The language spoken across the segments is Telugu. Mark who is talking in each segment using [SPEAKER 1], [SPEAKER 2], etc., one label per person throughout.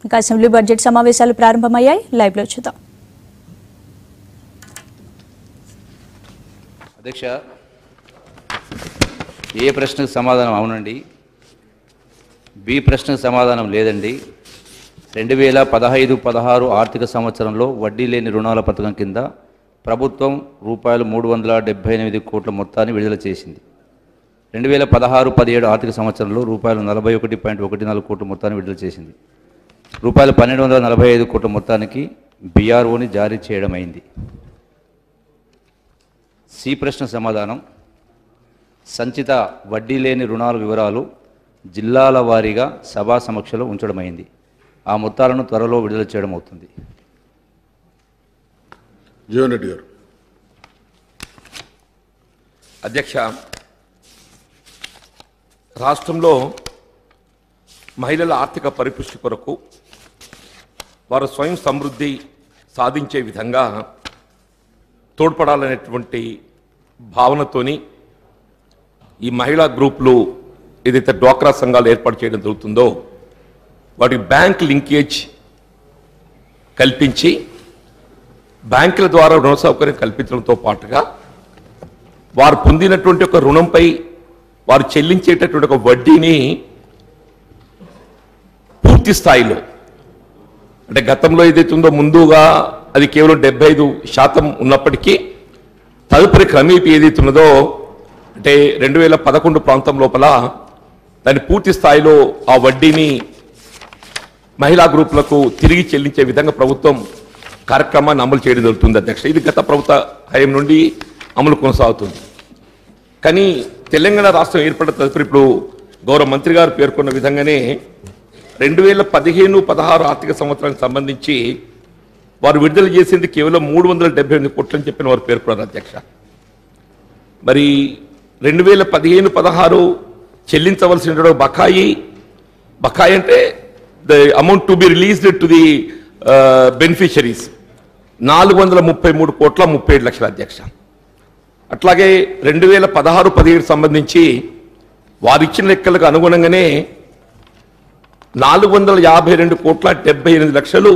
[SPEAKER 1] ఇంకా అసెంబ్లీ బడ్జెట్ సమావేశాలు ప్రారంభమయ్యాయి. లైవ్ లో చూద్దాం.
[SPEAKER 2] అధ్యక్ష, ఏ ప్రశ్నకు సమాధానం అవునండి, బి ప్రశ్నకు సమాధానం లేదండి. 2015-16 ఆర్థిక సంవత్సరంలో వడ్డీ లేని రుణాల పథకం కింద ప్రభుత్వం రూపాయలు 378 కోట్ల మొత్తాన్ని విడుదల చేసింది. 2016-17 ఆర్థిక సంవత్సరంలో రూపాయలు 41.14 కోట్ల మొత్తాన్ని విడుదల చేసింది. రూపాయలు 1245 కోట్ల మొత్తానికి బీఆర్ఓని జారీ చేయడమైంది. సి ప్రశ్న సమాధానం, సంచిత వడ్డీ లేని రుణాల వివరాలు జిల్లాల వారీగా సభా సమక్షంలో ఉంచడమైంది. ఆ మొత్తాలను త్వరలో విడుదల చేయడం అవుతుంది.
[SPEAKER 3] జీవన్ రెడ్డి గారు.
[SPEAKER 4] అధ్యక్ష, రాష్ట్రంలో మహిళల ఆర్థిక పరిపుష్టి కొరకు వారు స్వయం సమృద్ధి సాధించే విధంగా తోడ్పడాలనేటువంటి భావనతోని ఈ మహిళా గ్రూపులు ఏదైతే డ్వాక్రా సంఘాలు ఏర్పాటు చేయడం జరుగుతుందో వాటికి బ్యాంక్ లింకేజ్ కల్పించి బ్యాంకుల ద్వారా రుణ సౌకర్యం కల్పించడంతో పాటుగా వారు పొందినటువంటి ఒక రుణంపై వారు చెల్లించేటటువంటి ఒక వడ్డీని పూర్తి స్థాయిలో, అంటే గతంలో ఏదైతే ఉందో ముందుగా అది కేవలం 75% ఉన్నప్పటికీ తదుపరి క్రమేపీ ఏదైతే ఉన్నదో అంటే 2011 ప్రాంతం లోపల దాన్ని పూర్తి స్థాయిలో ఆ వడ్డీని మహిళా గ్రూపులకు తిరిగి చెల్లించే విధంగా ప్రభుత్వం కార్యక్రమాన్ని అమలు చేయడం జరుగుతుంది. అధ్యక్ష, ఇది గత ప్రభుత్వ హయం నుండి అమలు కొనసాగుతుంది. కానీ తెలంగాణ రాష్ట్రం ఏర్పడిన తదుపరి ఇప్పుడు గౌరవ మంత్రి గారు పేర్కొన్న విధంగానే 2015-16 ఆర్థిక సంవత్సరానికి సంబంధించి వారు విడుదల చేసింది కేవలం 378 కోట్లు అని చెప్పిన వారు పేర్కొన్నారు. అధ్యక్ష, మరి 2015-16 చెల్లించవలసిన బకాయి అంటే the amount to be released to the beneficiaries 433 కోట్ల 37 లక్షల. అధ్యక్ష, అట్లాగే 2016-17 సంబంధించి వారిచ్చిన లెక్కలకు అనుగుణంగానే 452 కోట్ల 78 లక్షలు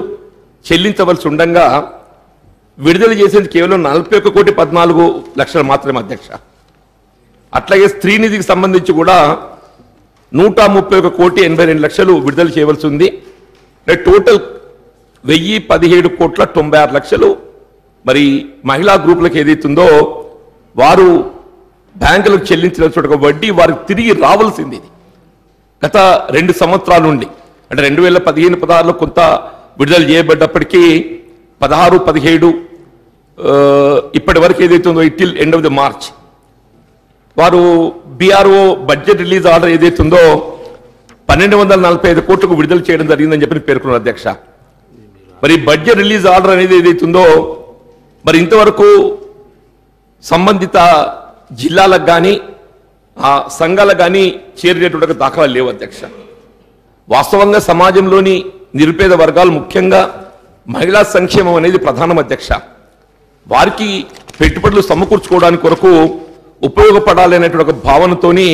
[SPEAKER 4] చెల్లించవలసి ఉండగా విడుదల చేసేది కేవలం 41 కోటి 14 లక్షలు మాత్రమే. అధ్యక్ష, అట్లాగే స్త్రీనిధికి సంబంధించి కూడా 131 కోటి 82 లక్షలు విడుదల చేయవలసి ఉంది. టోటల్ 1017 కోట్ల 96 లక్షలు మరి మహిళా గ్రూపులకు ఏదైతుందో వారు బ్యాంకులకు చెల్లించిన వడ్డీ వారికి తిరిగి రావాల్సింది. గత 2 సంవత్సరాల నుండి అంటే 2015-16లో కొంత విడుదల చేయబడ్డప్పటికీ 16-17 ఇప్పటి వరకు ఏదైతుందో ఇటిల్ ఎండ్ ఆఫ్ ది మార్చ్ వారు బీఆర్ఓ బడ్జెట్ రిలీజ్ ఆర్డర్ ఏదైతుందో 1245 కోట్లకు విడుదల చేయడం జరిగిందని చెప్పి పేర్కొన్నారు. అధ్యక్ష, మరి బడ్జెట్ రిలీజ్ ఆర్డర్ అనేది ఏదైతుందో మరి ఇంతవరకు సంబంధిత జిల్లాలకు కానీ ఆ సంఘాలకు కానీ చేరినటువంటి దాఖలాలు లేవు. అధ్యక్ష, వాస్తవంగా సమాజంలోని నిరుపేద వర్గాలు ముఖ్యంగా మహిళా సంక్షేమం అనేది ప్రధానం. అధ్యక్ష, వారికి పెట్టుబడులు సమకూర్చుకోవడానికి కొరకు ఉపయోగపడాలి అనేటువంటి ఒక భావనతోని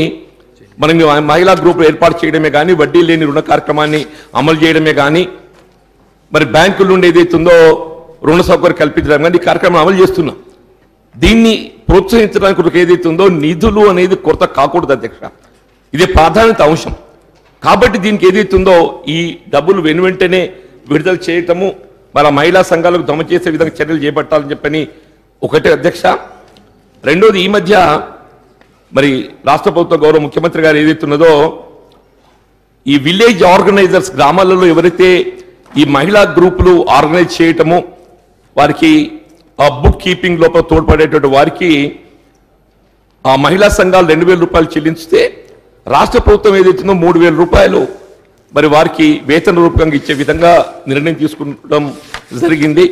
[SPEAKER 4] మనం మహిళా గ్రూపులు ఏర్పాటు చేయడమే కానీ వడ్డీ లేని రుణ కార్యక్రమాన్ని అమలు చేయడమే కానీ మరి బ్యాంకుల నుండి ఏదైతుందో రుణ సౌకర్యం కల్పించడం కానీ ఈ కార్యక్రమం అమలు చేస్తున్నాం. దీన్ని ప్రోత్సహించడానికి ఏదైతుందో నిధులు అనేది కొరత కాకూడదు. అధ్యక్ష, ఇదే ప్రాధాన్యత అంశం. కాబట్టి దీనికి ఏదైతుందో ఈ డబ్బులు వెనువెంటనే విడుదల చేయటము మన మహిళా సంఘాలకు జమ చేసే విధంగా చర్యలు చేపట్టాలని చెప్పని ఒకటే. అధ్యక్ష, రెండోది ఈ మధ్య మరి రాష్ట్ర ప్రభుత్వ గౌరవ ముఖ్యమంత్రి గారు ఏదైతున్నదో ఈ విలేజ్ ఆర్గనైజర్స్ గ్రామాలలో ఎవరైతే ఈ మహిళా గ్రూపులు ఆర్గనైజ్ చేయటము వారికి ఆ బుక్ కీపింగ్ లోపల తోడ్పడేటువంటి వారికి ఆ మహిళా సంఘాలు 2000 రూపాయలు చెల్లించితే రాష్ట్ర ప్రభుత్వం ఏదైతుందో 3000 రూపాయలు మరి వారికి వేతన రూపంగా ఇచ్చే విధంగా నిర్ణయం తీసుకుంటం జరిగింది.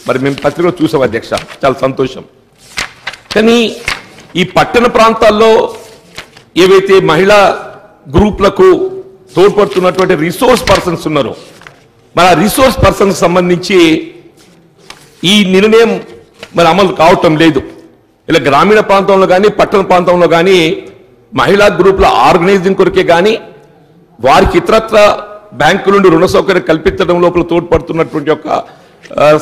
[SPEAKER 4] మరి మేము పత్రికలో చూసాం. అధ్యక్ష, చాలా సంతోషం. కానీ ఈ పట్టణ ప్రాంతాల్లో ఏవైతే మహిళా గ్రూపులకు తోడ్పడుతున్నటువంటి రిసోర్స్ పర్సన్స్ ఉన్నారో మరి ఆ రిసోర్స్ పర్సన్స్ సంబంధించి ఈ నిర్ణయం మరి అమలు కావటం లేదు. ఇలా గ్రామీణ ప్రాంతంలో కానీ పట్టణ ప్రాంతంలో కానీ మహిళా గ్రూపుల ఆర్గనైజింగ్ కొరకే కానీ వారికి ఇతరత్ర బ్యాంకు నుండి రుణ సౌకర్యం కల్పించడం లోపల తోడ్పడుతున్నటువంటి యొక్క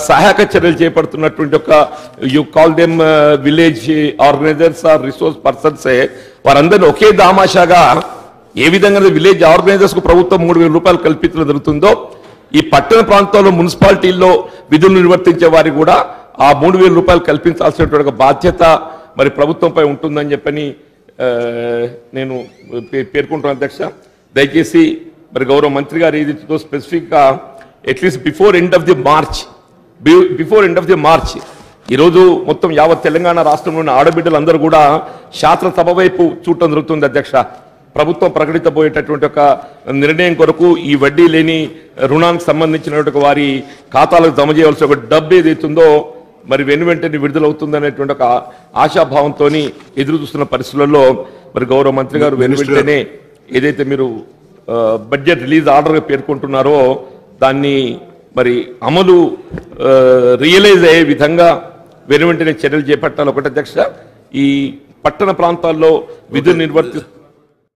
[SPEAKER 4] సహాయక చర్యలు చేపడుతున్నటువంటి ఒక you call them village organisers or resource persons, వారందరినీ ఒకే దామాషాగా ఏ విధంగా విలేజ్ ఆర్గనైజర్స్ కు ప్రభుత్వం 3,000 రూపాయలు కల్పించడం జరుగుతుందో, ఈ పట్టణ ప్రాంతాల్లో మున్సిపాలిటీల్లో విధులు నిర్వర్తించే వారికి కూడా ఆ 3,000 రూపాయలు కల్పించాల్సినటువంటి బాధ్యత మరి ప్రభుత్వంపై ఉంటుందని చెప్పని నేను పేర్కొంటున్నాను అధ్యక్ష. దయచేసి మరి గౌరవ మంత్రి గారు ఏదైతే స్పెసిఫిక్గా at least before end of the March ఈరోజు మొత్తం యావత్ తెలంగాణ రాష్ట్రంలోని ఆడబిడ్డలందరూ కూడా శాసనసభ వైపు చూడటం జరుగుతుంది అధ్యక్ష. ప్రభుత్వం ప్రకటించబోయేటటువంటి ఒక నిర్ణయం కొరకు ఈ వడ్డీ లేని రుణానికి సంబంధించినటువంటి వారి ఖాతాలకు జమ చేయవలసిన ఒక డబ్బు ఏదైతుందో మరి వెంటనే విడుదలవుతుందనేటువంటి ఒక ఆశాభావంతో ఎదురు చూస్తున్న పరిస్థితులలో మరి గౌరవ మంత్రి గారు వెంటనే ఏదైతే మీరు బడ్జెట్ రిలీజ్ ఆర్డర్గా పేర్కొంటున్నారో దాన్ని మరి అమలు రియలైజ్ అయ్యే విధంగా వెంటనే చర్యలు చేపట్టాలి. ఒకటి అధ్యక్ష, ఈ పట్టణ ప్రాంతాల్లో విధులు నిర్వర్తి